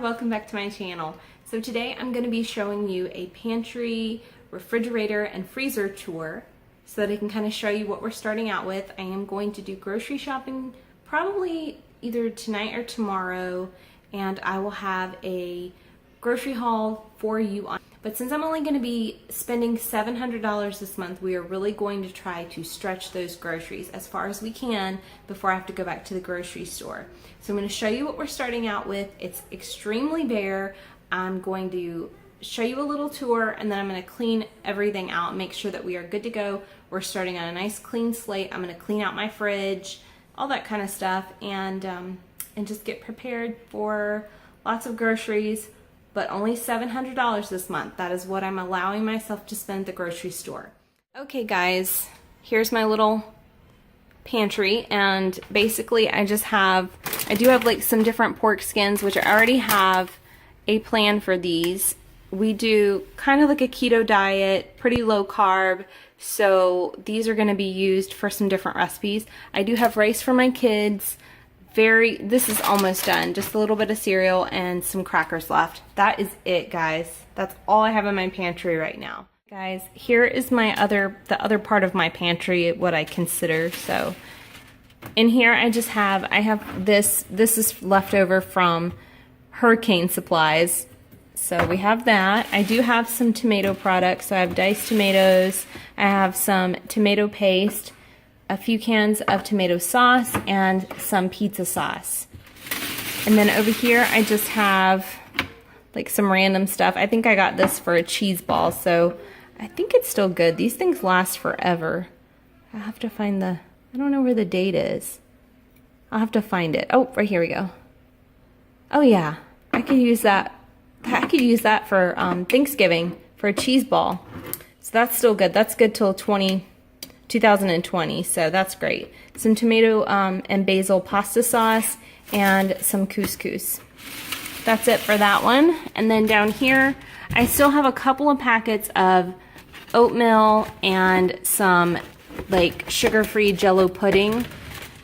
welcome back to my channel. So today I'm going to be showing you a pantry, refrigerator, and freezer tour so that I can kind of show you what we're starting out with. I am going to do grocery shopping probably either tonight or tomorrow, and I will have a grocery haul for you on. But since I'm only going to be spending $700 this month, we are really going to try to stretch those groceries as far as we can before I have to go back to the grocery store. So I'm going to show you what we're starting out with. It's extremely bare. I'm going to show you a little tour, and then I'm going to clean everything out, make sure that we are good to go. We're starting on a nice clean slate. I'm going to clean out my fridge, all that kind of stuff, and just get prepared for lots of groceries. But only $700 this month. That is what I'm allowing myself to spend at the grocery store. Okay guys, here's my little pantry, and basically I do have like some different pork skins, which I already have a plan for these. We do kind of like a keto diet, pretty low carb, so these are gonna be used for some different recipes. I do have rice for my kids. This is almost done. Just a little bit of cereal and some crackers left. That is it, guys. That's all I have in my pantry right now. Guys, here is the other part of my pantry, what I consider. So in here I have this is leftover from hurricane supplies. So we have that. I do have some tomato products. So I have diced tomatoes. I have some tomato paste, a few cans of tomato sauce, and some pizza sauce. And then over here I just have like some random stuff. I think I got this for a cheese ball, so I think it's still good. These things last forever. I have to find I don't know where the date is. I'll have to find it. Oh, right here we go. Oh yeah, I could use that. I could use that for Thanksgiving for a cheese ball. So that's still good. That's good till 2020, so that's great. Some tomato and basil pasta sauce and some couscous. That's it for that one. And then down here, I still have a couple of packets of oatmeal and some like sugar-free Jell-O pudding.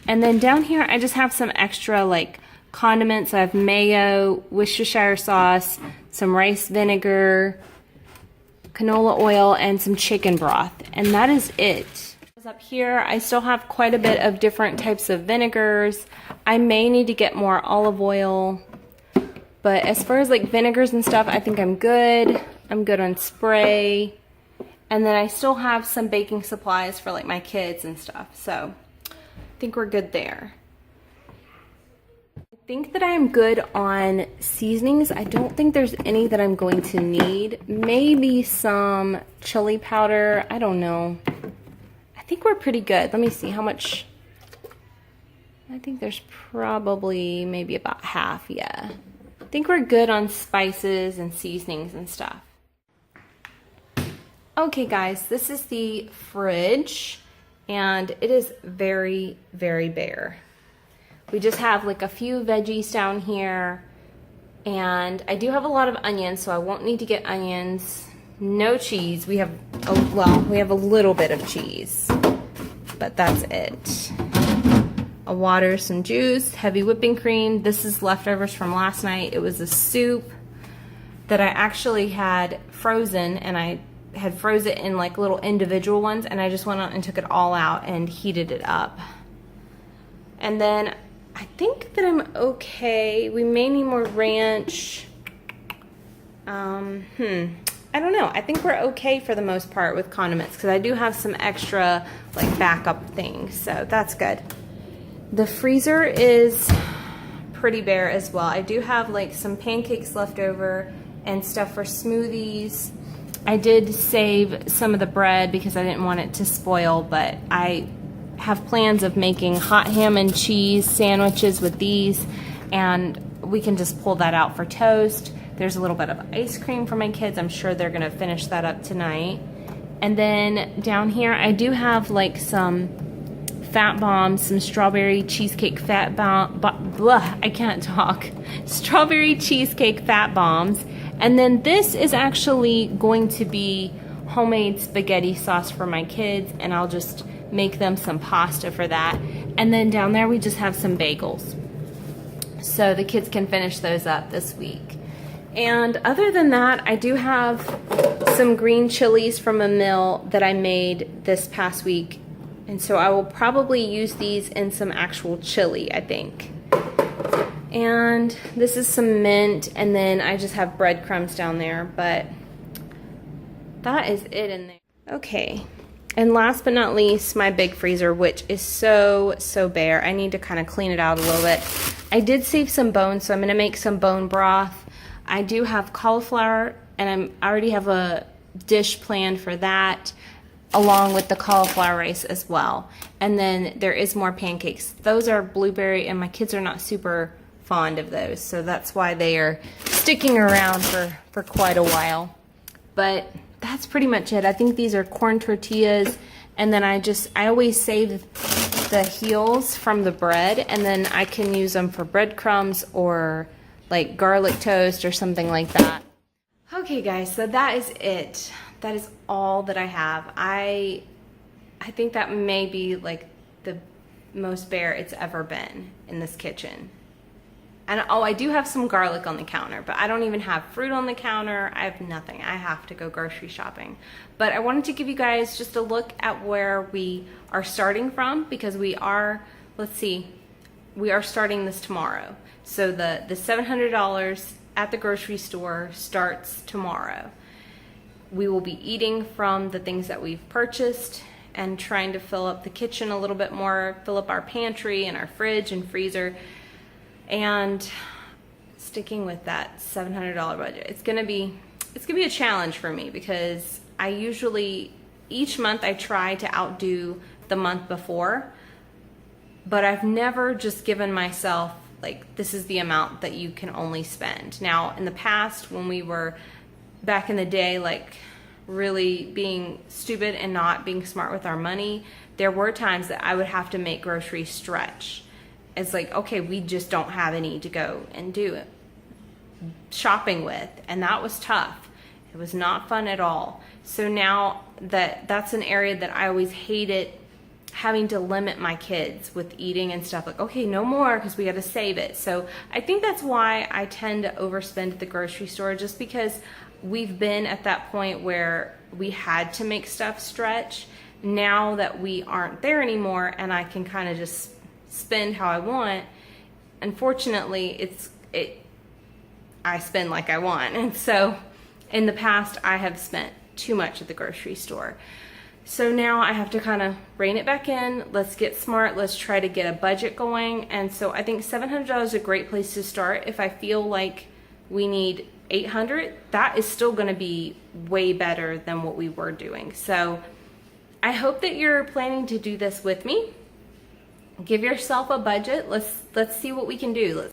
And then down here, I just have some extra like condiments. I have mayo, Worcestershire sauce, some rice vinegar, canola oil, and some chicken broth. And that is it. Up here I still have quite a bit of different types of vinegars. I may need to get more olive oil, but as far as like vinegars and stuff, I think I'm good on spray. And then I still have some baking supplies for like my kids and stuff, so I think we're good there. I think that I'm good on seasonings. I don't think there's any that I'm going to need. Maybe some chili powder, I don't know. I think we're pretty good. Let me see how much. I think there's probably maybe about half, yeah. I think we're good on spices and seasonings and stuff. Okay guys, this is the fridge, and it is very, very bare. We just have like a few veggies down here, and I do have a lot of onions, so I won't need to get onions. No cheese. We have a little bit of cheese, but that's it. A water, some juice, heavy whipping cream. This is leftovers from last night. It was a soup that I actually had frozen, and I had froze it in like little individual ones, and I just went out and took it all out and heated it up. And then I think that I'm okay. We may need more ranch. I don't know. I think we're okay for the most part with condiments, because I do have some extra like backup things, so that's good. The freezer is pretty bare as well. I do have like some pancakes left over and stuff for smoothies. I did save some of the bread because I didn't want it to spoil, but I have plans of making hot ham and cheese sandwiches with these, and we can just pull that out for toast. There's a little bit of ice cream for my kids. I'm sure they're gonna finish that up tonight. And then down here, I do have like some fat bombs, some strawberry cheesecake fat bomb, I can't talk. Strawberry cheesecake fat bombs. And then this is actually going to be homemade spaghetti sauce for my kids, and I'll just make them some pasta for that. And then down there we just have some bagels. so the kids can finish those up this week. And other than that, I do have some green chilies from a meal that I made this past week. And so I will probably use these in some actual chili, I think. And this is some mint, and then I just have breadcrumbs down there, but that is it in there. Okay, and last but not least, my big freezer, which is so bare. I need to kind of clean it out a little bit. I did save some bones, so I'm gonna make some bone broth. I do have cauliflower, and I already have a dish planned for that, along with the cauliflower rice as well. And then there is more pancakes. Those are blueberry, and my kids are not super fond of those, so that's why they are sticking around for quite a while. But that's pretty much it. I think these are corn tortillas, and then I always save the heels from the bread, and then I can use them for breadcrumbs or like garlic toast or something like that. Okay guys, so that is it. That is all that I have. I think that may be like the most bare it's ever been in this kitchen. And oh, I do have some garlic on the counter, but I don't even have fruit on the counter. I have nothing. I have to go grocery shopping. But I wanted to give you guys just a look at where we are starting from, because we are, let's see, we are starting this tomorrow. So the $700 at the grocery store starts tomorrow. We will be eating from the things that we've purchased and trying to fill up the kitchen a little bit more, fill up our pantry and our fridge and freezer, and sticking with that $700 budget. It's gonna be a challenge for me, because I usually, each month I try to outdo the month before, but I've never just given myself like, this is the amount that you can only spend. Now, in the past, when we were back in the day, like really being stupid and not being smart with our money, there were times that I would have to make groceries stretch. It's like, okay, we just don't have any to go and do it shopping with, and that was tough. It was not fun at all. So now that's an area that I always hated, having to limit my kids with eating and stuff, like, okay, no more, because we got to save it. So I think that's why I tend to overspend at the grocery store, just because we've been at that point where we had to make stuff stretch. Now that we aren't there anymore and I can kind of just spend how I want, unfortunately I spend like I want. And so in the past I have spent too much at the grocery store. So now I have to kind of rein it back in. Let's get smart. Let's try to get a budget going. And so I think $700 is a great place to start. If I feel like we need $800, that is still going to be way better than what we were doing. So I hope that you're planning to do this with me. Give yourself a budget. Let's see what we can do.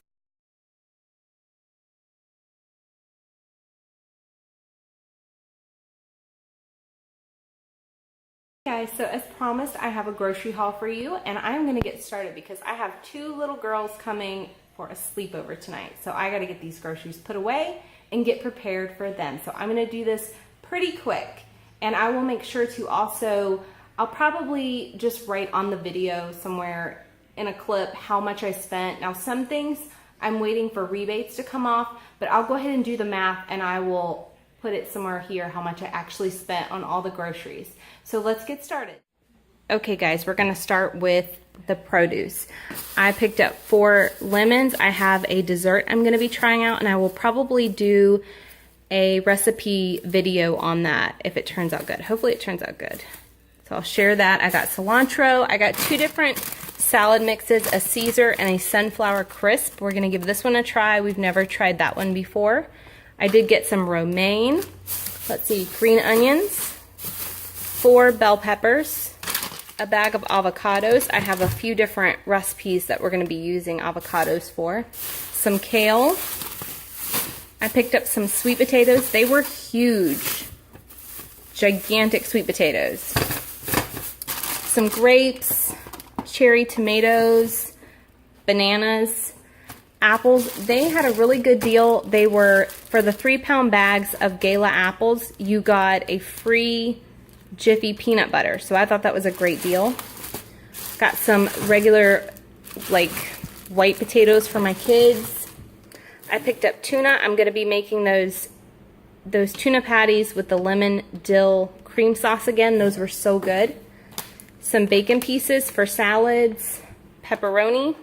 Guys, so as promised, I have a grocery haul for you, and I'm gonna get started because I have two little girls coming for a sleepover tonight. So I gotta get these groceries put away and get prepared for them. So I'm gonna do this pretty quick, and I will make sure to also, I'll probably just write on the video somewhere in a clip how much I spent. Now some things I'm waiting for rebates to come off, but I'll go ahead and do the math and I will put it somewhere here how much I actually spent on all the groceries. So let's get started. Okay guys, we're gonna start with the produce. I picked up 4 lemons. I have a dessert I'm gonna be trying out, and I will probably do a recipe video on that if it turns out good. Hopefully it turns out good. So I'll share that. I got cilantro. I got 2 different salad mixes, a Caesar and a sunflower crisp. We're gonna give this one a try. We've never tried that one before. I did get some romaine. Let's see, green onions, 4 bell peppers, a bag of avocados. I have a few different recipes that we're going to be using avocados for. Some kale. I picked up some sweet potatoes. They were huge, gigantic sweet potatoes. Some grapes, cherry tomatoes, bananas, apples. They had a really good deal. They were, for the 3-pound bags of Gala apples, you got a free Jiffy peanut butter. So I thought that was a great deal. Got some regular, like, white potatoes for my kids. I picked up tuna. I'm going to be making those tuna patties with the lemon dill cream sauce again. Those were so good. Some bacon pieces for salads, pepperoni.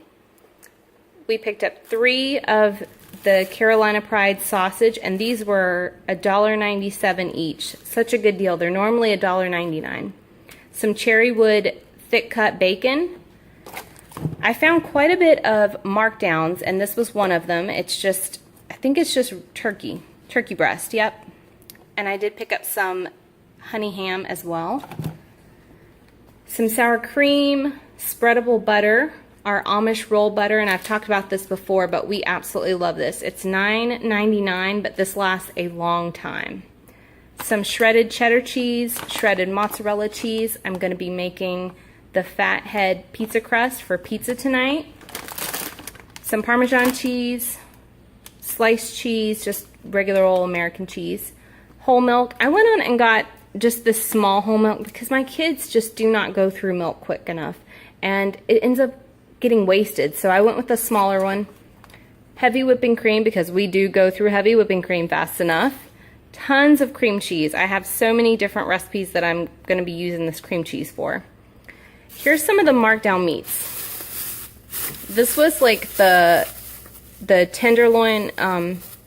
We picked up 3 of the Carolina Pride sausage, and these were $1.97 each. Such a good deal. They're normally $1.99. Some cherry wood thick cut bacon. I found quite a bit of markdowns, and this was one of them. It's just, I think it's just turkey breast, yep. And I did pick up some honey ham as well. Some sour cream, spreadable butter, our Amish roll butter, and I've talked about this before, but we absolutely love this. It's $9.99, but this lasts a long time. Some shredded cheddar cheese, shredded mozzarella cheese. I'm going to be making the fathead pizza crust for pizza tonight. Some Parmesan cheese, sliced cheese, just regular old American cheese. Whole milk. I went on and got just this small whole milk because my kids just do not go through milk quick enough, and it ends up getting wasted. So I went with the smaller one. Heavy whipping cream because we do go through heavy whipping cream fast enough. Tons of cream cheese. I have so many different recipes that I'm going to be using this cream cheese for. Here's some of the markdown meats. This was like the tenderloin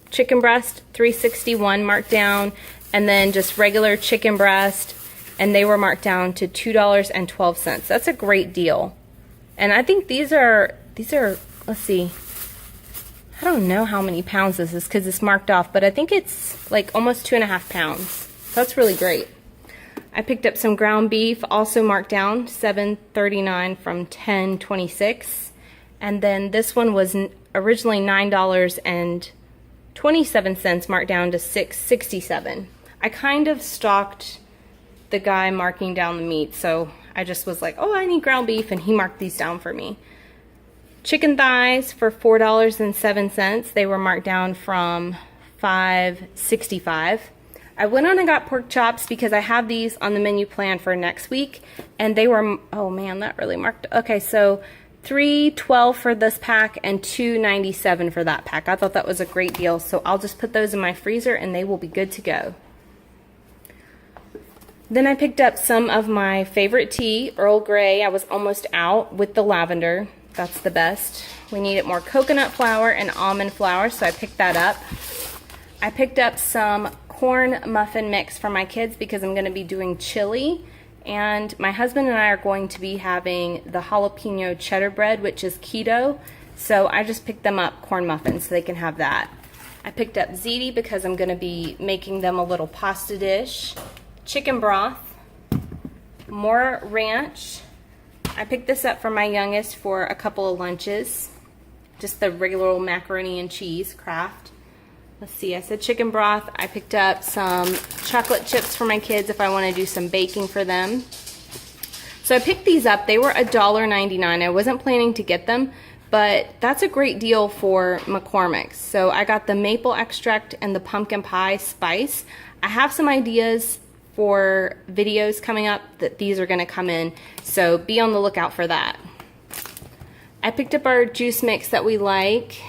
chicken breast, $3.61 marked down, and then just regular chicken breast, and they were marked down to $2.12. That's a great deal. And I think these are, let's see, I don't know how many pounds this is because it's marked off, but I think it's like almost 2.5 pounds. That's really great. I picked up some ground beef, also marked down, $7.39 from $10.26. And then this one was originally $9.27, marked down to $6.67. I kind of stalked the guy marking down the meat, so I just was like, oh, I need ground beef, and he marked these down for me. Chicken thighs for $4.07. They were marked down from $5.65. I went on and got pork chops because I have these on the menu plan for next week, and they were, oh man, that really marked, okay, so $3.12 for this pack and $2.97 for that pack. I thought that was a great deal, so I'll just put those in my freezer and they will be good to go. Then I picked up some of my favorite tea, Earl Grey. I was almost out with the lavender. That's the best. We needed more coconut flour and almond flour, so I picked that up. I picked up some corn muffin mix for my kids because I'm going to be doing chili, and my husband and I are going to be having the jalapeno cheddar bread, which is keto, so I just picked them up corn muffins so they can have that. I picked up ziti because I'm going to be making them a little pasta dish. Chicken broth, more ranch. I picked this up for my youngest for a couple of lunches. Just the regular old macaroni and cheese Kraft. Let's see, I said chicken broth. I picked up some chocolate chips for my kids if I want to do some baking for them. So I picked these up. They were $1.99. I wasn't planning to get them, but that's a great deal for McCormick's. So I got the maple extract and the pumpkin pie spice. I have some ideas for videos coming up that these are going to come in, so be on the lookout for that. I picked up our juice mix that we like,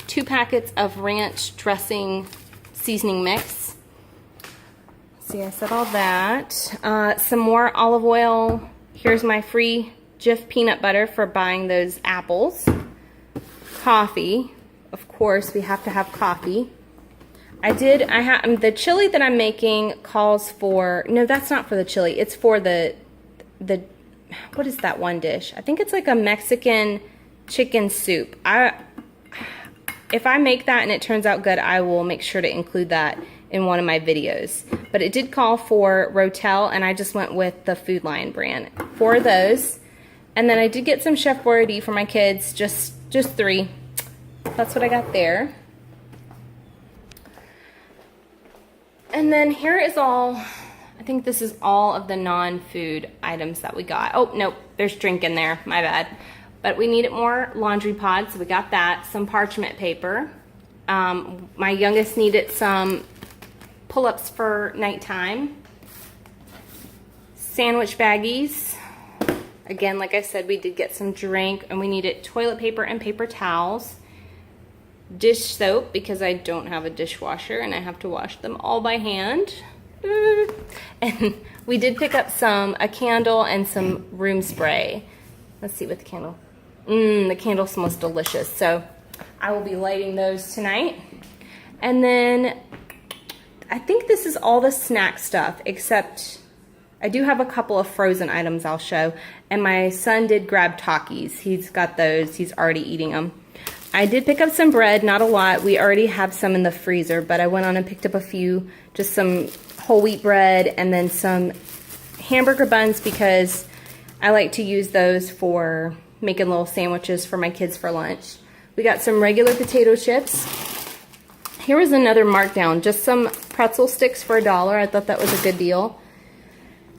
2 packets of ranch dressing seasoning mix. Let's see, I said all that. Some more olive oil. Here's my free Jif peanut butter for buying those apples. Coffee, of course, we have to have coffee. The chili that I'm making calls for, no, that's not for the chili. It's for the what is that one dish? I think it's like a Mexican chicken soup. If I make that and it turns out good, I will make sure to include that in one of my videos. But it did call for Rotel, and I just went with the Food Lion brand. 4 of those. And then I did get some Chef Boyardee for my kids, just 3. That's what I got there. And then here is all, I think this is all of the non-food items that we got. Oh, nope, there's drink in there, my bad. But we needed more laundry pods, so we got that. Some parchment paper. My youngest needed some pull-ups for nighttime. Sandwich baggies. Again, like I said, we did get some drink, and we needed toilet paper and paper towels. Dish soap, because I don't have a dishwasher and I have to wash them all by hand. And we did pick up a candle and some room spray. Let's see what the candle. The candle smells delicious. So I will be lighting those tonight. And then I think this is all the snack stuff, except I do have a couple of frozen items I'll show. And my son did grab Takis. He's got those. He's already eating them. I did pick up some bread, not a lot. We already have some in the freezer, but I went on and picked up a few, just some whole wheat bread and then some hamburger buns, because I like to use those for making little sandwiches for my kids for lunch. We got some regular potato chips. Here was another markdown, just some pretzel sticks for $1. I thought that was a good deal.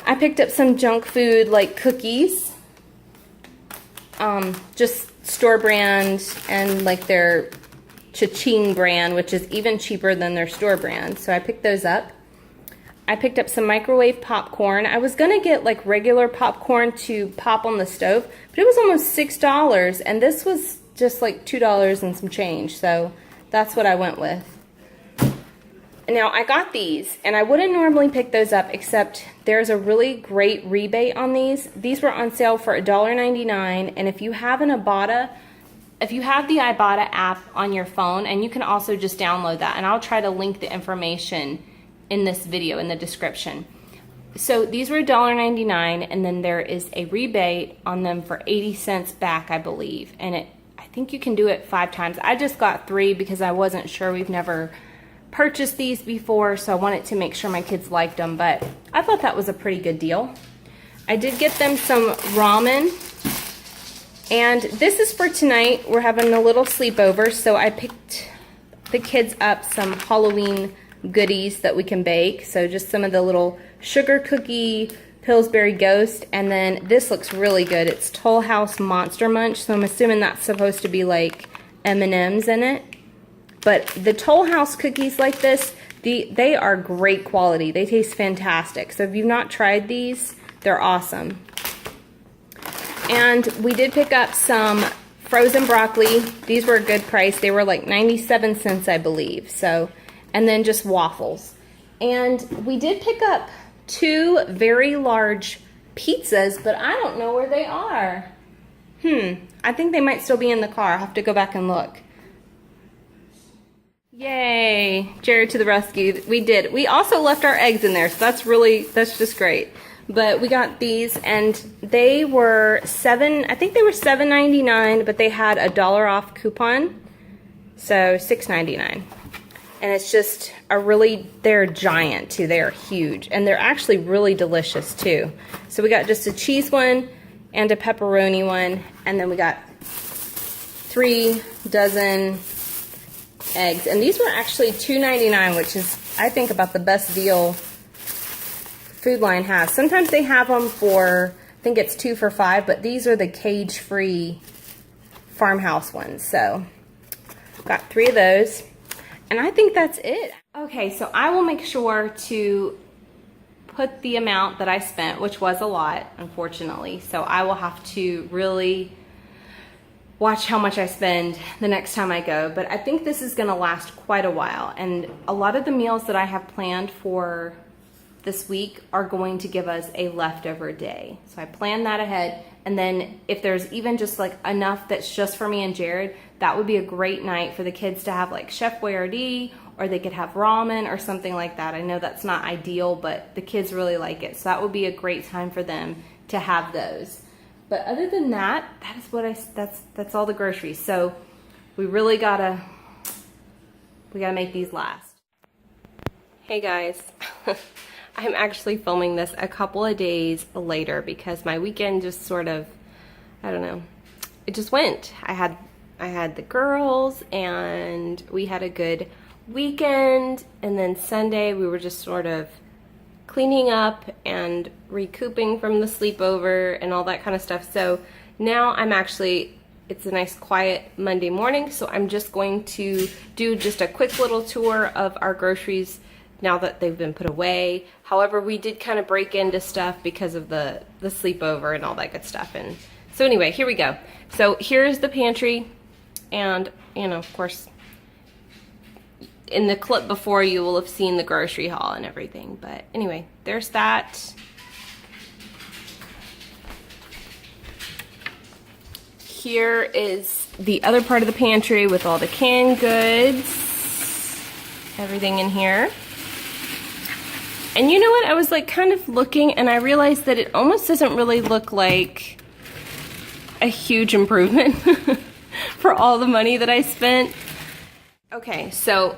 I picked up some junk food like cookies, just store brand, and like their cha-ching brand, which is even cheaper than their store brand. So I picked those up. I picked up some microwave popcorn. I was gonna get like regular popcorn to pop on the stove, but it was almost $6, and this was just like $2 and some change. So that's what I went with. Now I got these, and I wouldn't normally pick those up, except there's a really great rebate on these. These were on sale for $1.99, and if you have an Ibotta, if you have the Ibotta app on your phone, and you can also just download that, and I'll try to link the information in this video in the description. So these were $1.99, and then there is a rebate on them for 80 cents back, I believe, and I think you can do it 5 times. I just got 3 because I wasn't sure. We've never purchased these before, so I wanted to make sure my kids liked them, but I thought that was a pretty good deal. I did get them some ramen, and this is for tonight. We're having a little sleepover, so I picked the kids up some Halloween goodies that we can bake. So just some of the little sugar cookie Pillsbury Ghost, and then this looks really good. It's Toll House Monster Munch, so I'm assuming that's supposed to be like M&Ms in it. But the Toll House cookies like this, they are great quality. They taste fantastic. So if you've not tried these, they're awesome. And we did pick up some frozen broccoli. These were a good price. They were like 97 cents, I believe. So, and then just waffles. And we did pick up 2 very large pizzas, but I don't know where they are. I think they might still be in the car. I'll have to go back and look. Yay, Jared to the rescue. We did. We also left our eggs in there, so that's just great. But we got these, and they were I think they were $7.99, but they had a $1 off coupon, so $6.99. And it's just they're giant too. They are huge, and they're actually really delicious too. So we got just a cheese one and a pepperoni one, and then we got 3 dozen eggs, and these were actually $2.99, which is, I think, about the best deal Food Line has. Sometimes they have them for, I think it's 2 for $5, but these are the cage-free farmhouse ones. So got 3 of those, and I think that's it. Okay, so I will make sure to put the amount that I spent, which was a lot, unfortunately. So I will have to really watch how much I spend the next time I go, but I think this is gonna last quite a while, and a lot of the meals that I have planned for this week are going to give us a leftover day. So I planned that ahead, and then if there's even just like enough that's just for me and Jared, that would be a great night for the kids to have like Chef Boyardee, or they could have ramen or something like that. I know that's not ideal, but the kids really like it, so that would be a great time for them to have those. But other than that, that's all the groceries. So we really gotta make these last. Hey guys, I'm actually filming this a couple of days later because my weekend just sort of, I don't know, it just went. I had the girls, and we had a good weekend, and then Sunday we were just sort of cleaning up and recouping from the sleepover and all that kind of stuff. So now it's a nice quiet Monday morning, so I'm just going to do just a quick little tour of our groceries now that they've been put away. However, we did kind of break into stuff because of the sleepover and all that good stuff. And so anyway, here we go. So here's the pantry, and you know, of course, in the clip before you will have seen the grocery haul and everything. But anyway, there's that. Here is the other part of the pantry with all the canned goods, everything in here. And you know what? I was like kind of looking and I realized that it almost doesn't really look like a huge improvement for all the money that I spent. Okay, so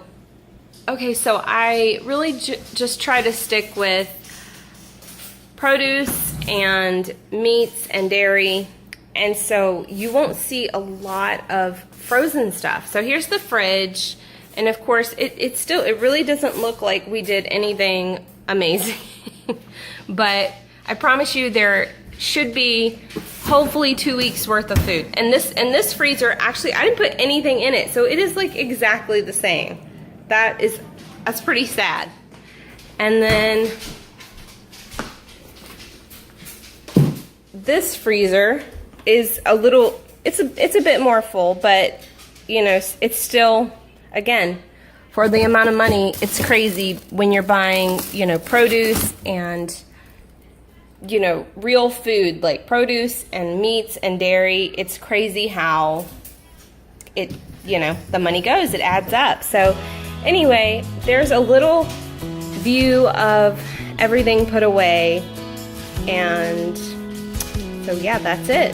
I really just try to stick with produce and meats and dairy, and so you won't see a lot of frozen stuff. So here's the fridge, and of course it really doesn't look like we did anything amazing. But I promise you there should be hopefully 2 weeks worth of food. And this freezer, actually I didn't put anything in it, so it is like exactly the same. That's pretty sad. And then this freezer is a little, it's a bit more full, but you know, it's still, again, for the amount of money, it's crazy when you're buying, you know, produce and, you know, real food like produce and meats and dairy. It's crazy how it, you know, the money goes, it adds up. So anyway, there's a little view of everything put away, and so yeah, that's it.